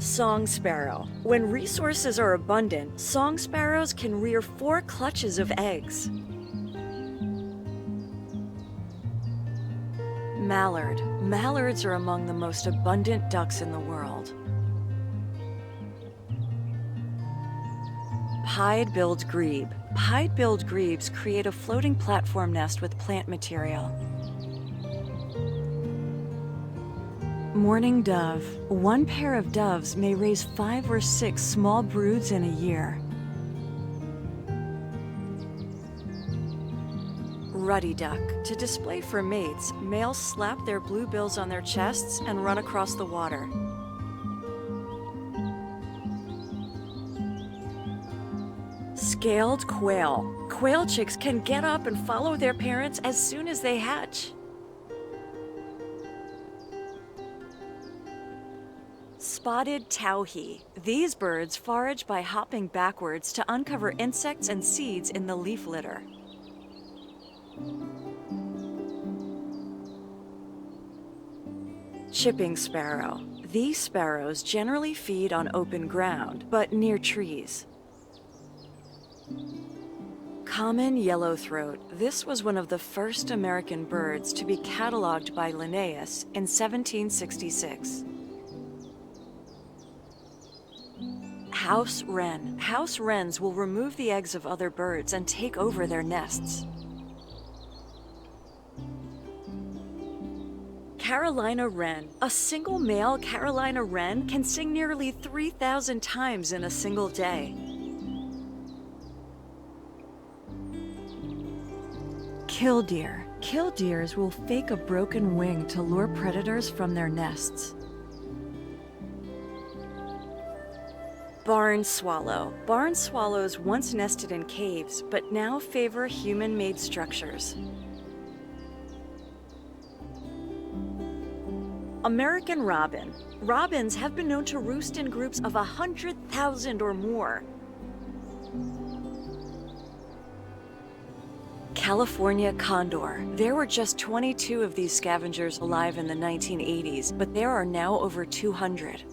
Song sparrow. When resources are abundant, song sparrows can rear 4 clutches of eggs. Mallard. Mallards are among the most abundant ducks in the world. Pied-billed grebe. Pied-billed grebes create a floating platform nest with plant material. Mourning dove. One pair of doves may raise 5 or 6 small broods in a year. Ruddy duck. To display for mates, males slap their blue bills on their chests and run across the water. Scaled quail. Quail chicks can get up and follow their parents as soon as they hatch. Spotted towhee. These birds forage by hopping backwards to uncover insects and seeds in the leaf litter. Chipping sparrow. These sparrows generally feed on open ground, but near trees. Common yellowthroat. This was one of the first American birds to be cataloged by Linnaeus in 1766. House wren. House wrens will remove the eggs of other birds and take over their nests. Carolina wren. A single male Carolina wren can sing nearly 3,000 times in a single day. Killdeer. Killdeers will fake a broken wing to lure predators from their nests. Barn swallow. Barn swallows once nested in caves, but now favor human-made structures. American robin. Robins have been known to roost in groups of 100,000 or more. California condor. There were just 22 of these scavengers alive in the 1980s, but there are now over 200.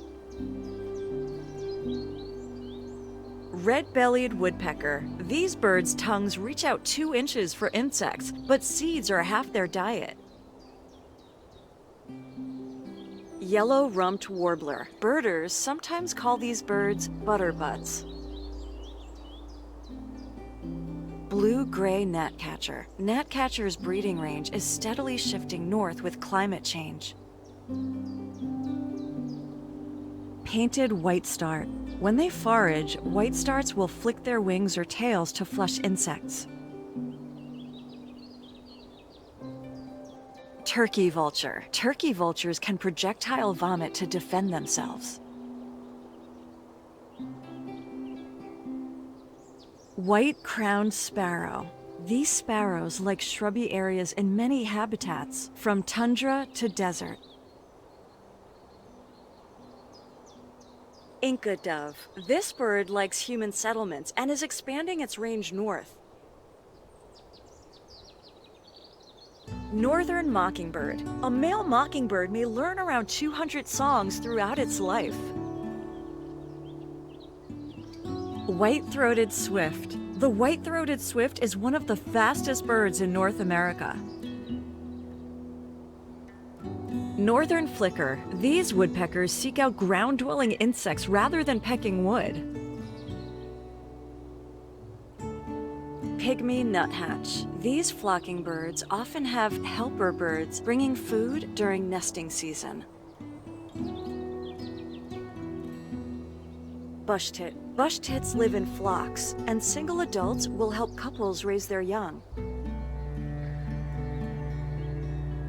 Red-bellied woodpecker. These birds' tongues reach out 2 inches for insects, but seeds are half their diet. Yellow-rumped warbler. Birders sometimes call these birds butterbutts. Blue-gray gnatcatcher. Gnatcatcher's breeding range is steadily shifting north with climate change. Painted whitestart. When they forage, whitestarts will flick their wings or tails to flush insects. Turkey vulture. Turkey vultures can projectile vomit to defend themselves. White-crowned sparrow. These sparrows like shrubby areas in many habitats, from tundra to desert. Inca dove. This bird likes human settlements and is expanding its range north. Northern mockingbird. A male mockingbird may learn around 200 songs throughout its life. White-throated swift. The white-throated swift is one of the fastest birds in North America. Northern flicker. These woodpeckers seek out ground-dwelling insects rather than pecking wood. Pygmy nuthatch. These flocking birds often have helper birds bringing food during nesting season. Bush tit. Bush tits live in flocks, and single adults will help couples raise their young.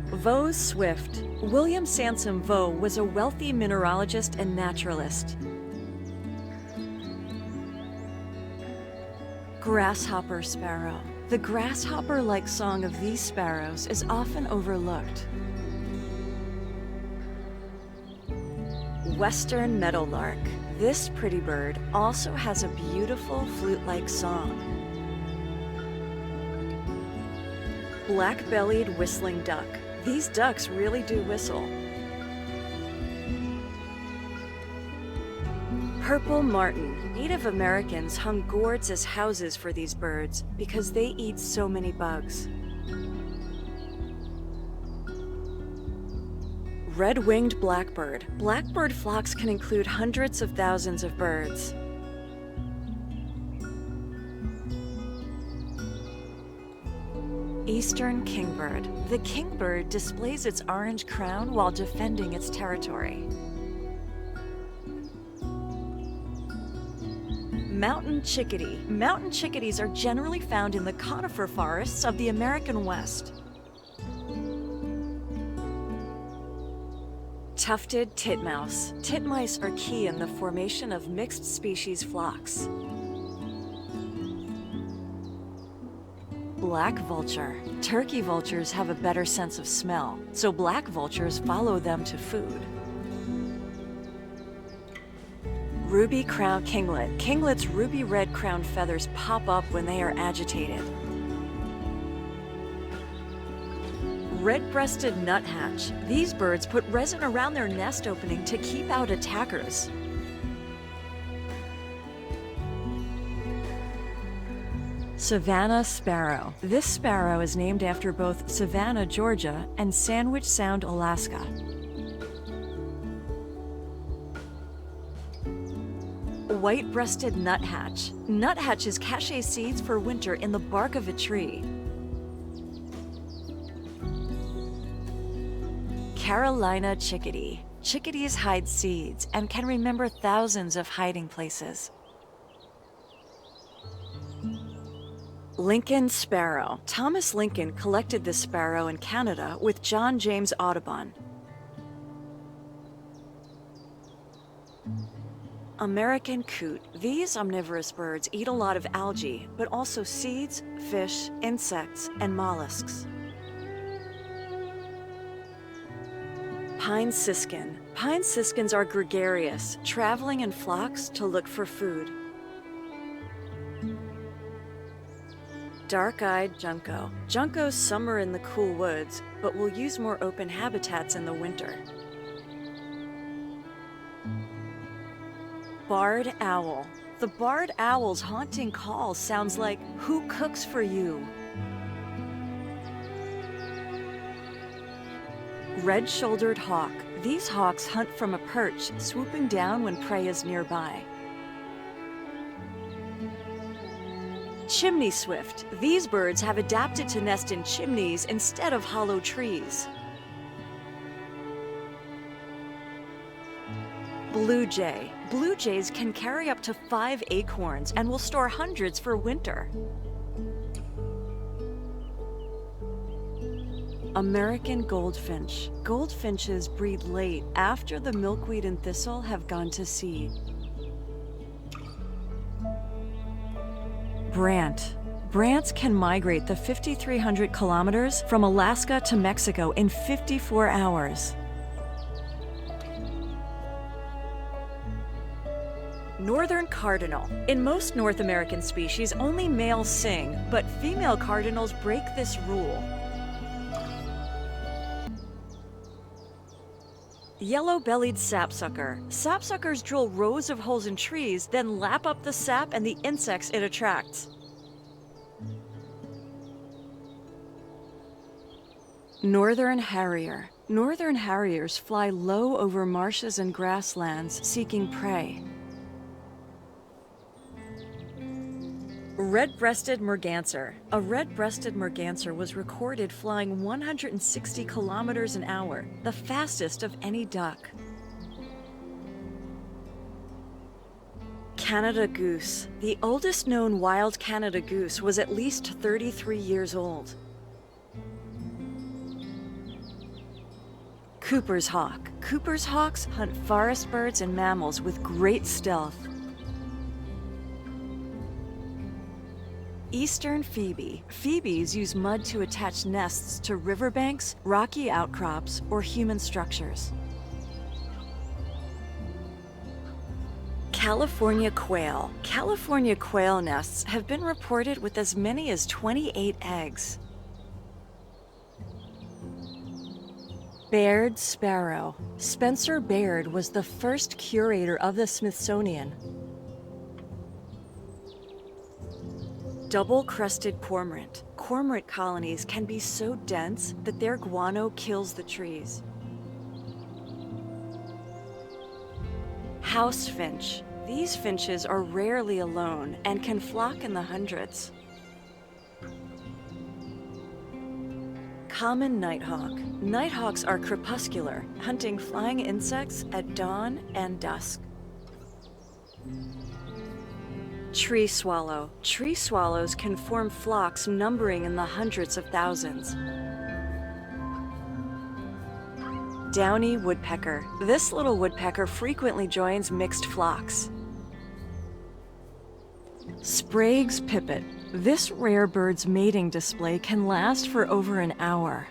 Vaux's swift. William Sansom Vaux was a wealthy mineralogist and naturalist. Grasshopper sparrow. The grasshopper-like song of these sparrows is often overlooked. Western meadowlark. This pretty bird also has a beautiful flute-like song. Black-bellied whistling duck. These ducks really do whistle. Purple martin. Native Americans hung gourds as houses for these birds because they eat so many bugs. Red-winged blackbird. Blackbird flocks can include hundreds of thousands of birds. Eastern kingbird. The kingbird displays its orange crown while defending its territory. Mountain chickadee. Mountain chickadees are generally found in the conifer forests of the American West. Tufted titmouse. Titmice are key in the formation of mixed species flocks. Black vulture. Turkey vultures have a better sense of smell, so black vultures follow them to food. Ruby-crowned kinglet. Kinglets' ruby-red crowned feathers pop up when they are agitated. Red-breasted nuthatch. These birds put resin around their nest opening to keep out attackers. Savannah sparrow. This sparrow is named after both Savannah, Georgia, and Sandwich Sound, Alaska. White-breasted nuthatch. Nuthatches cache seeds for winter in the bark of a tree. Carolina chickadee. Chickadees hide seeds and can remember thousands of hiding places. Lincoln sparrow. Thomas Lincoln collected this sparrow in Canada with John James Audubon. American coot. These omnivorous birds eat a lot of algae, but also seeds, fish, insects, and mollusks. Pine siskin. Pine siskins are gregarious, traveling in flocks to look for food. Dark-eyed junco. Juncos summer in the cool woods, but will use more open habitats in the winter. Barred owl. The barred owl's haunting call sounds like, "Who cooks for you?" Red-shouldered hawk. These hawks hunt from a perch, swooping down when prey is nearby. Chimney swift. These birds have adapted to nest in chimneys instead of hollow trees. Blue jay. Blue jays can carry up to 5 acorns and will store hundreds for winter. American goldfinch. Goldfinches breed late after the milkweed and thistle have gone to seed. Brant. Brants can migrate the 5,300 kilometers from Alaska to Mexico in 54 hours. Northern cardinal. In most North American species, only males sing, but female cardinals break this rule. Yellow-bellied sapsucker. Sapsuckers drill rows of holes in trees, then lap up the sap and the insects it attracts. Northern harrier. Northern harriers fly low over marshes and grasslands, seeking prey. Red-breasted merganser. A red-breasted merganser was recorded flying 160 kilometers an hour, the fastest of any duck. Canada goose. The oldest known wild Canada goose was at least 33 years old. Cooper's hawk. Cooper's hawks hunt forest birds and mammals with great stealth. Eastern phoebe. Phoebes use mud to attach nests to riverbanks, rocky outcrops, or human structures. California quail. California quail nests have been reported with as many as 28 eggs. Baird sparrow. Spencer Baird was the first curator of the Smithsonian. Double-crested cormorant. Cormorant colonies can be so dense that their guano kills the trees. House finch. These finches are rarely alone and can flock in the hundreds. Common nighthawk. Nighthawks are crepuscular, hunting flying insects at dawn and dusk. Tree swallow. Tree swallows can form flocks numbering in the hundreds of thousands. Downy woodpecker. This little woodpecker frequently joins mixed flocks. Sprague's pipit. This rare bird's mating display can last for over an hour.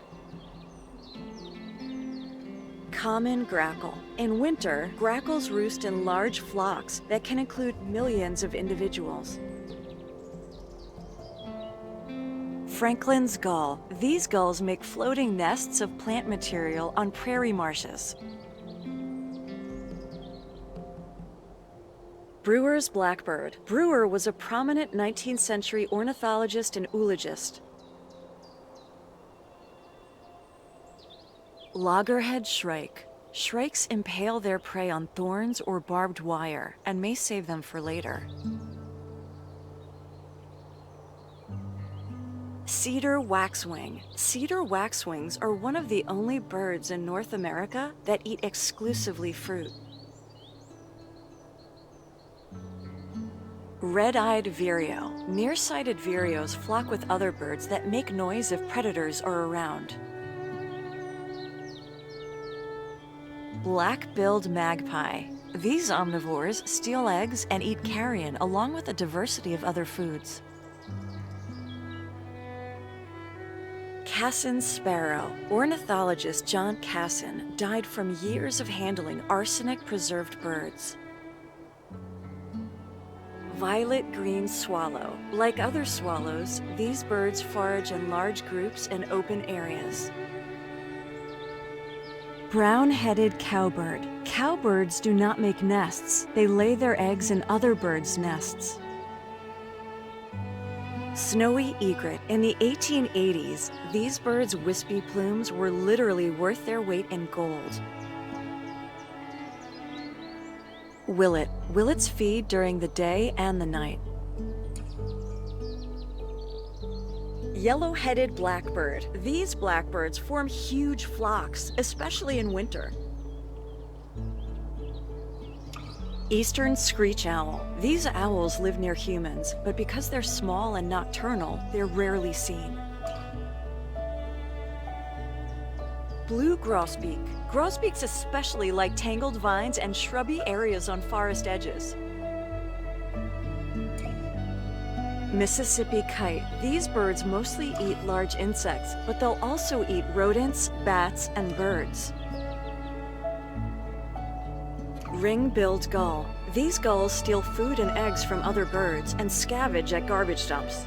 Common grackle. In winter, grackles roost in large flocks that can include millions of individuals. Franklin's gull. These gulls make floating nests of plant material on prairie marshes. Brewer's blackbird. Brewer was a prominent 19th century ornithologist and oologist. Loggerhead shrike. Shrikes impale their prey on thorns or barbed wire and may save them for later. Cedar waxwing. Cedar waxwings are one of the only birds in North America that eat exclusively fruit. Red-eyed vireo. Nearsighted vireos flock with other birds that make noise if predators are around. Black-billed magpie. These omnivores steal eggs and eat carrion along with a diversity of other foods. Cassin's sparrow. Ornithologist John Cassin died from years of handling arsenic-preserved birds. Violet green swallow. Like other swallows, these birds forage in large groups in open areas. Brown-headed cowbird. Cowbirds do not make nests. They lay their eggs in other birds' nests. Snowy egret. In the 1880s, these birds' wispy plumes were literally worth their weight in gold. Willet. Willets feed during the day and the night. Yellow-headed blackbird. These blackbirds form huge flocks, especially in winter. Eastern screech owl. These owls live near humans, but because they're small and nocturnal, they're rarely seen. Blue grosbeak. Grosbeaks especially like tangled vines and shrubby areas on forest edges. Mississippi kite. These birds mostly eat large insects, but they'll also eat rodents, bats, and birds. Ring-billed gull. These gulls steal food and eggs from other birds and scavenge at garbage dumps.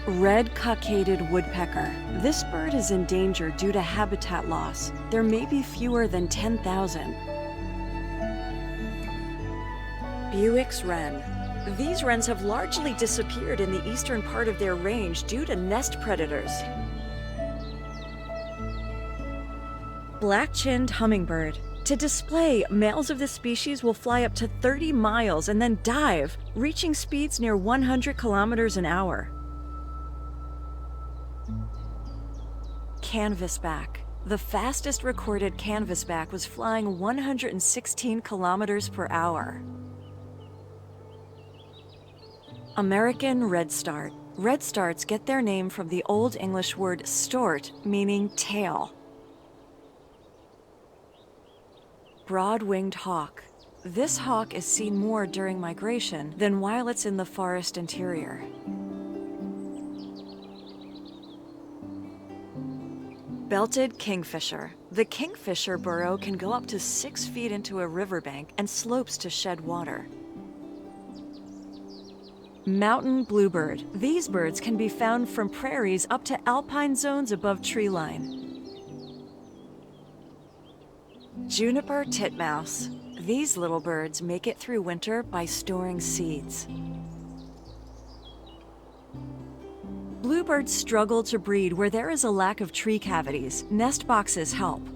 Red-cockaded woodpecker. This bird is in danger due to habitat loss. There may be fewer than 10,000. Buick's wren. These wrens have largely disappeared in the eastern part of their range due to nest predators. Black-chinned hummingbird. To display, males of this species will fly up to 30 miles and then dive, reaching speeds near 100 kilometers an hour. Canvasback. The fastest recorded canvasback was flying 116 kilometers per hour. American redstart. Redstarts get their name from the Old English word stort, meaning tail. Broad-winged hawk. This hawk is seen more during migration than while it's in the forest interior. Belted kingfisher. The kingfisher burrow can go up to 6 feet into a riverbank and slopes to shed water. Mountain bluebird. These birds can be found from prairies up to alpine zones above tree line. Juniper titmouse. These little birds make it through winter by storing seeds. Bluebirds struggle to breed where there is a lack of tree cavities. Nest boxes help.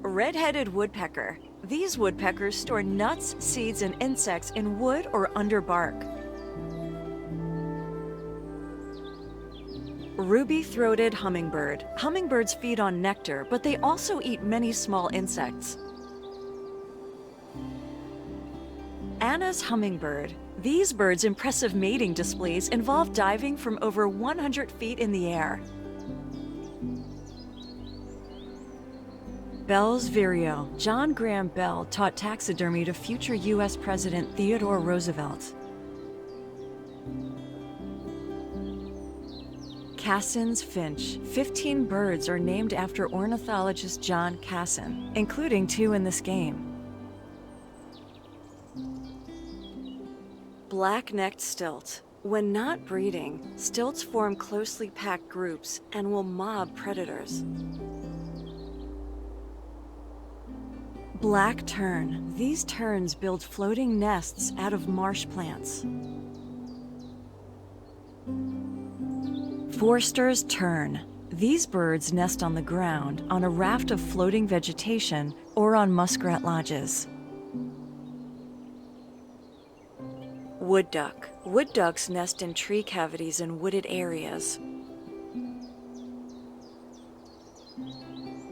Red-headed woodpecker. These woodpeckers store nuts, seeds, and insects in wood or under bark. Ruby-throated hummingbird. Hummingbirds feed on nectar, but they also eat many small insects. Anna's hummingbird. These birds' impressive mating displays involve diving from over 100 feet in the air. Bell's vireo. John Graham Bell taught taxidermy to future U.S. President Theodore Roosevelt. Cassin's finch. 15 birds are named after ornithologist John Cassin, including 2 in this game. Black-necked stilt. When not breeding, stilts form closely packed groups and will mob predators. Black tern. These terns build floating nests out of marsh plants. Forster's tern. These birds nest on the ground, on a raft of floating vegetation, or on muskrat lodges. Wood duck. Wood ducks nest in tree cavities in wooded areas.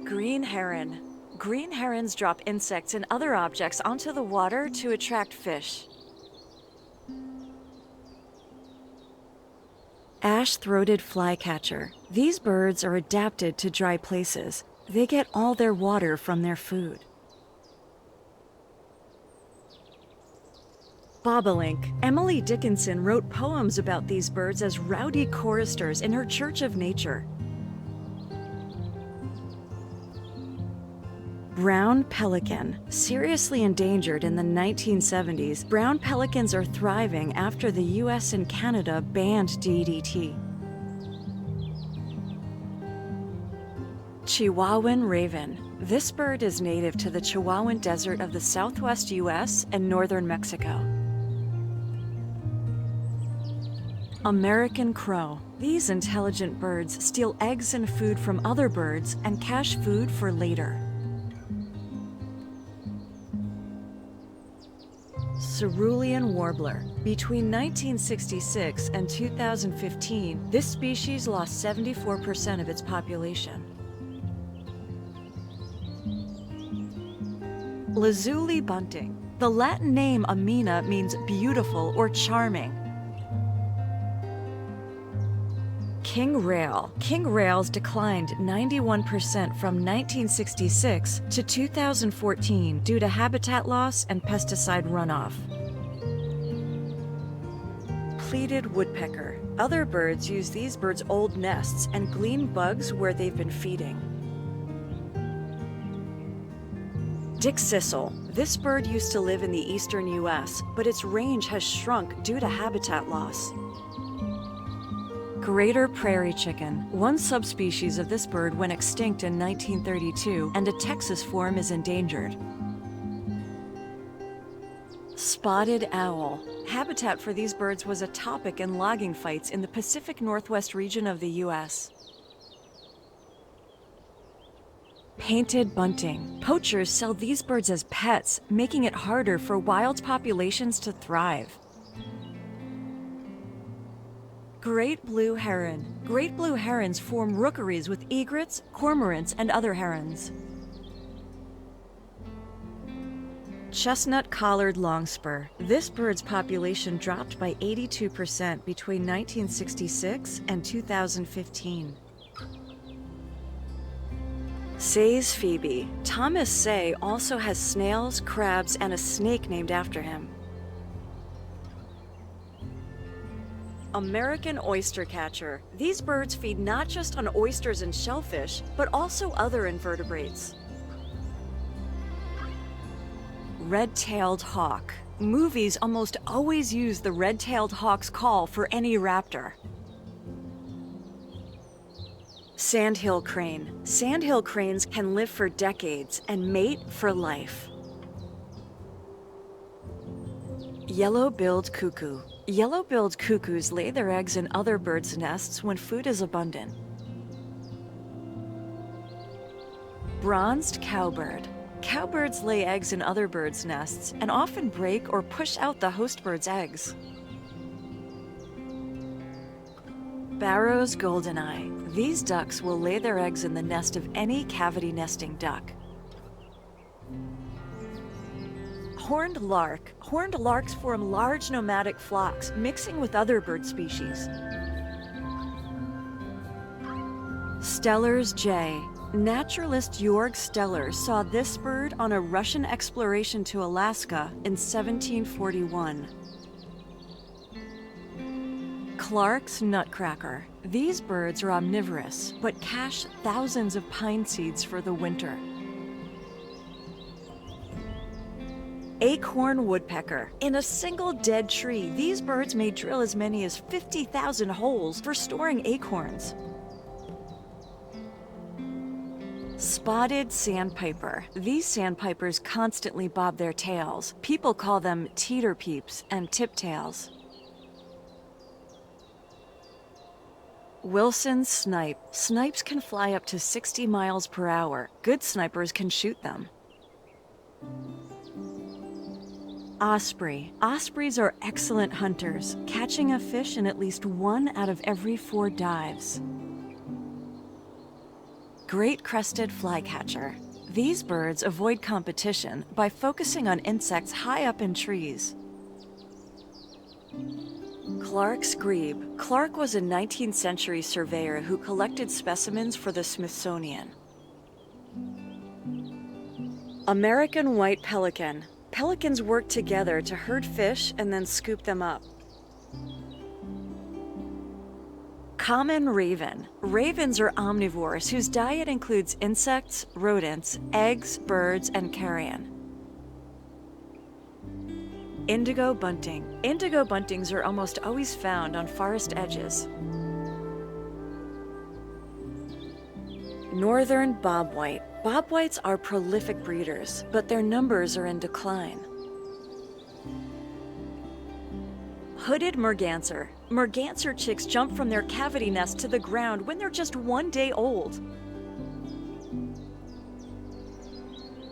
Green heron. Green herons drop insects and other objects onto the water to attract fish. Ash-throated flycatcher. These birds are adapted to dry places. They get all their water from their food. Bobolink. Emily Dickinson wrote poems about these birds as rowdy choristers in her Church of Nature. Brown pelican. Seriously endangered in the 1970s, brown pelicans are thriving after the US and Canada banned DDT. Chihuahuan raven. This bird is native to the Chihuahuan Desert of the southwest US and northern Mexico. American crow. These intelligent birds steal eggs and food from other birds and cache food for later. Cerulean warbler. Between 1966 and 2015, this species lost 74% of its population. Lazuli bunting. The Latin name Amina means beautiful or charming. King rail. King rails declined 91% from 1966 to 2014 due to habitat loss and pesticide runoff. Pleated woodpecker. Other birds use these birds' old nests and glean bugs where they've been feeding. Dickcissel. This bird used to live in the eastern US, but its range has shrunk due to habitat loss. Greater prairie chicken. One subspecies of this bird went extinct in 1932, and a Texas form is endangered. Spotted owl. Habitat for these birds was a topic in logging fights in the Pacific Northwest region of the US. Painted bunting. Poachers sell these birds as pets, making it harder for wild populations to thrive. Great blue heron. Great blue herons form rookeries with egrets, cormorants, and other herons. Chestnut-collared longspur. This bird's population dropped by 82% between 1966 and 2015. Say's phoebe. Thomas Say also has snails, crabs, and a snake named after him. American oyster catcher. These birds feed not just on oysters and shellfish, but also other invertebrates. Red-tailed hawk. Movies almost always use the red-tailed hawk's call for any raptor. Sandhill crane. Sandhill cranes can live for decades and mate for life. Yellow-billed cuckoo. Yellow-billed cuckoos lay their eggs in other birds' nests when food is abundant. Bronzed cowbird. Cowbirds lay eggs in other birds' nests and often break or push out the host bird's eggs. Barrow's goldeneye. These ducks will lay their eggs in the nest of any cavity nesting duck. Horned lark. Horned larks form large nomadic flocks, mixing with other bird species. Steller's jay. Naturalist Georg Steller saw this bird on a Russian exploration to Alaska in 1741. Clark's nutcracker. These birds are omnivorous, but cache thousands of pine seeds for the winter. Acorn woodpecker. In a single dead tree, these birds may drill as many as 50,000 holes for storing acorns. Spotted sandpiper. These sandpipers constantly bob their tails. People call them teeter-peeps and tip-tails. Wilson's snipe. Snipes can fly up to 60 miles per hour. Good snipers can shoot them. Osprey. Ospreys are excellent hunters, catching a fish in at least 1 out of every 4 dives. Great crested flycatcher. These birds avoid competition by focusing on insects high up in trees. Clark's grebe. Clark was a 19th century surveyor who collected specimens for the Smithsonian. American white pelican. Pelicans work together to herd fish and then scoop them up. Common raven. Ravens are omnivores whose diet includes insects, rodents, eggs, birds, and carrion. Indigo bunting. Indigo buntings are almost always found on forest edges. Northern bobwhite. Bobwhites are prolific breeders, but their numbers are in decline. Hooded merganser. Merganser chicks jump from their cavity nest to the ground when they're just 1 day old.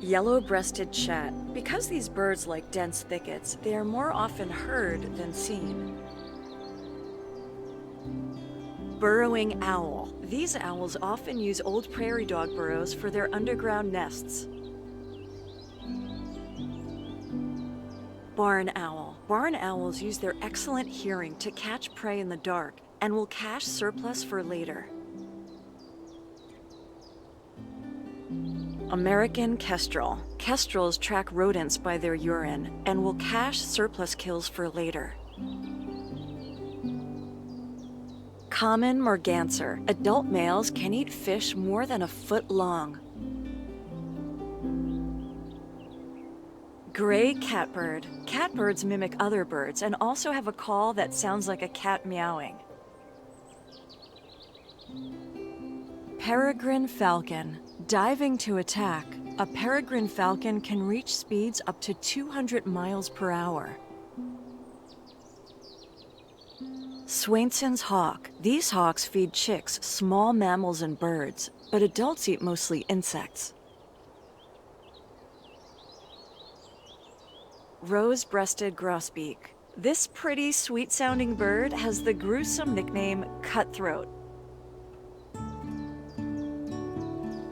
Yellow-breasted chat. Because these birds like dense thickets, they are more often heard than seen. Burrowing owl. These owls often use old prairie dog burrows for their underground nests. Barn owl. Barn owls use their excellent hearing to catch prey in the dark and will cache surplus for later. American kestrel. Kestrels track rodents by their urine and will cache surplus kills for later. Common merganser. Adult males can eat fish more than a foot long. Gray catbird. Catbirds mimic other birds and also have a call that sounds like a cat meowing. Peregrine falcon. Diving to attack, a peregrine falcon can reach speeds up to 200 miles per hour. Swainson's hawk. These hawks feed chicks, small mammals and birds, but adults eat mostly insects. Rose-breasted grosbeak. This pretty, sweet-sounding bird has the gruesome nickname cutthroat.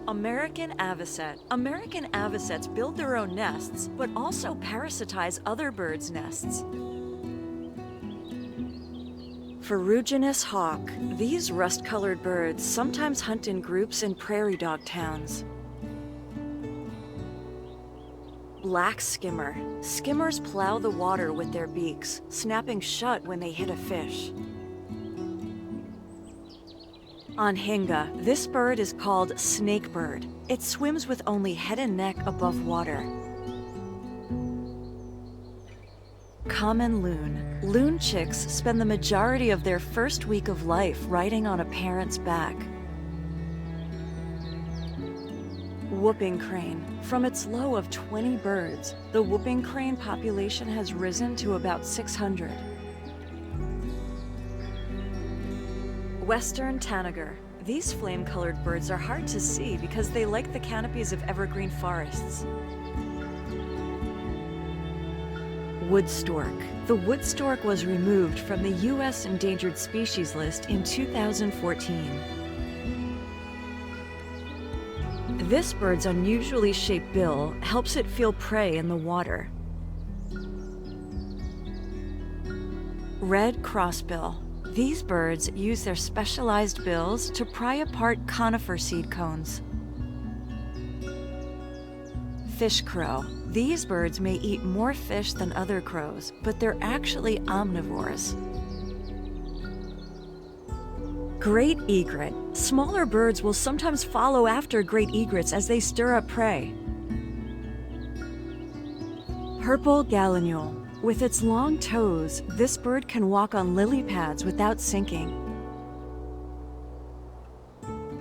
American avocet. American avocets build their own nests, but also parasitize other birds' nests. Ferruginous hawk. These rust-colored birds sometimes hunt in groups in prairie dog towns. Black skimmer. Skimmers plow the water with their beaks, snapping shut when they hit a fish. Anhinga. This bird is called snakebird. It swims with only head and neck above water. Common loon. Loon chicks spend the majority of their first week of life riding on a parent's back. Whooping crane. From its low of 20 birds, the whooping crane population has risen to about 600. Western tanager. These flame-colored birds are hard to see because they like the canopies of evergreen forests. Wood stork. The wood stork was removed from the U.S. endangered species list in 2014. This bird's unusually shaped bill helps it feel prey in the water. Red crossbill. These birds use their specialized bills to pry apart conifer seed cones. Fish crow. These birds may eat more fish than other crows, but they're actually omnivores. Great egret. Smaller birds will sometimes follow after great egrets as they stir up prey. Purple gallinule. With its long toes, this bird can walk on lily pads without sinking.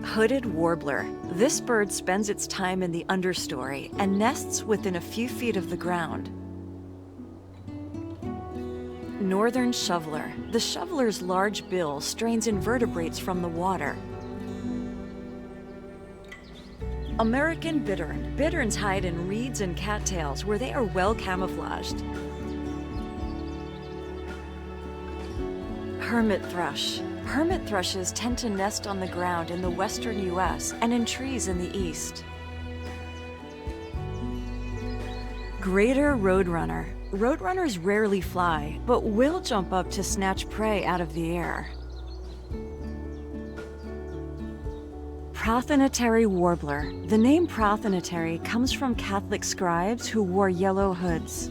Hooded warbler. This bird spends its time in the understory and nests within a few feet of the ground. Northern shoveler. The shoveler's large bill strains invertebrates from the water. American bittern. Bitterns hide in reeds and cattails where they are well camouflaged. Hermit thrush. Hermit thrushes tend to nest on the ground in the western U.S. and in trees in the east. Greater roadrunner. Roadrunners rarely fly, but will jump up to snatch prey out of the air. Prothonotory warbler. The name prothonotory comes from Catholic scribes who wore yellow hoods.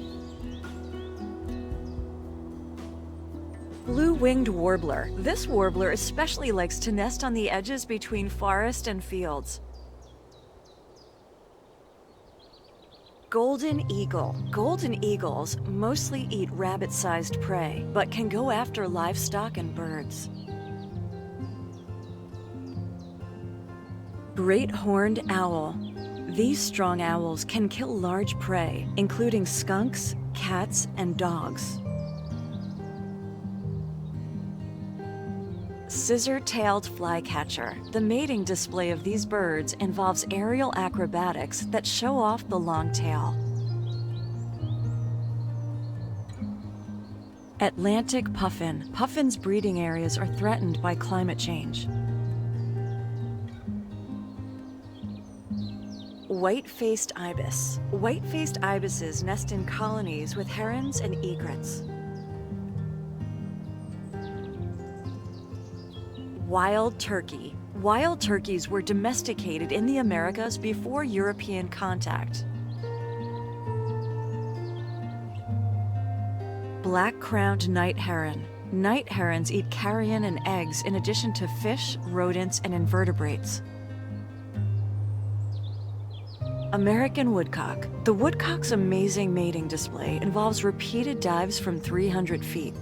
Blue-winged warbler. This warbler especially likes to nest on the edges between forest and fields. Golden eagle. Golden eagles mostly eat rabbit-sized prey, but can go after livestock and birds. Great horned owl. These strong owls can kill large prey, including skunks, cats, and dogs. Scissor-tailed flycatcher. The mating display of these birds involves aerial acrobatics that show off the long tail. Atlantic puffin. Puffins' breeding areas are threatened by climate change. White-faced ibis. White-faced ibises nest in colonies with herons and egrets. Wild turkey. Wild turkeys were domesticated in the Americas before European contact. Black-crowned night heron. Night herons eat carrion and eggs in addition to fish, rodents, and invertebrates. American woodcock. The woodcock's amazing mating display involves repeated dives from 300 feet.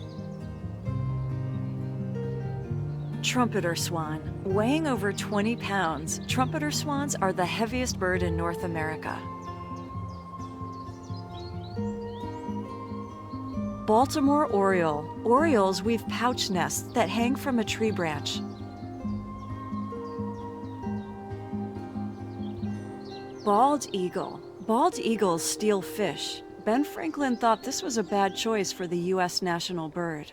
Trumpeter swan. Weighing over 20 pounds, trumpeter swans are the heaviest bird in North America. Baltimore oriole. Orioles weave pouch nests that hang from a tree branch. Bald eagle. Bald eagles steal fish. Ben Franklin thought this was a bad choice for the U.S. national bird.